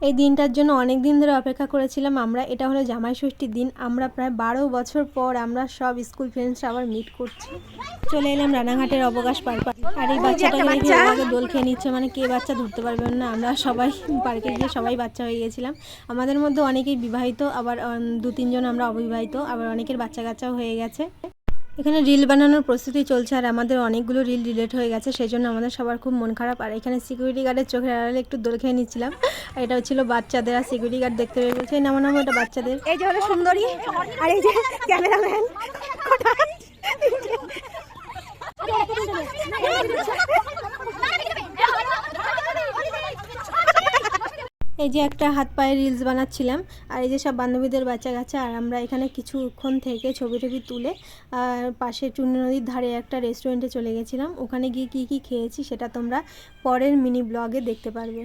এই দিনটার জন্য অনেক দিন ধরে অপেক্ষা করেছিলাম আমরা। এটা হলো জামাই ষষ্ঠীর দিন। আমরা প্রায় 12 বছর পর আমরা সব স্কুল ফ্রেন্ডসরা আবার মিট করছি। চলে এলাম রানাঘাটের অবকাশ পার্কে। আর এই বাচ্চাটাকে দেখে ও আগে দোল খেয়ে নিচ্ছে, মানে কে বাচ্চা ধরতে পারবেন না। আমরা সবাই পার্কে গিয়ে সবাই বাচ্চা হয়ে গেছিলাম। আমাদের মধ্যে অনেকেই বিবাহিত, আবার 2-3 জন আমরা অবিবাহিত, আবার অনেকের বাচ্চা কাচ্চাও হয়ে গেছে। এখানে রিল বানানোর প্রস্তুতি চলছে, আর আমাদের অনেকগুলো রিল ডিলিট হয়ে গেছে, সেই জন্য আমাদের সবার খুব মন খারাপ। আর এখানে সিকিউরিটি গার্ডের চোখের আড়ালে একটু দোল খেয়ে নিচ্ছিলাম। আর এটা হচ্ছিল বাচ্চাদের, আর সিকিউরিটি গার্ড দেখতে পেয়ে বলছে নামো নামো, এটা বাচ্চাদের। এই যে হলো সুন্দরী, আর এই যে ক্যামেরাম্যান। এই যে একটা হাত পায়ে রিলস বানাচ্ছিলাম, আর এই যে সব বান্ধবীদের বাচ্চা কাচ্চা। আর আমরা এখানে কিছুক্ষণ থেকে ছবি টবি তুলে আর পাশে চুনি নদীর ধারে একটা রেস্টুরেন্টে চলে গেছিলাম। ওখানে গিয়ে কী কী খেয়েছি সেটা তোমরা পরের মিনি ব্লগে দেখতে পারবে।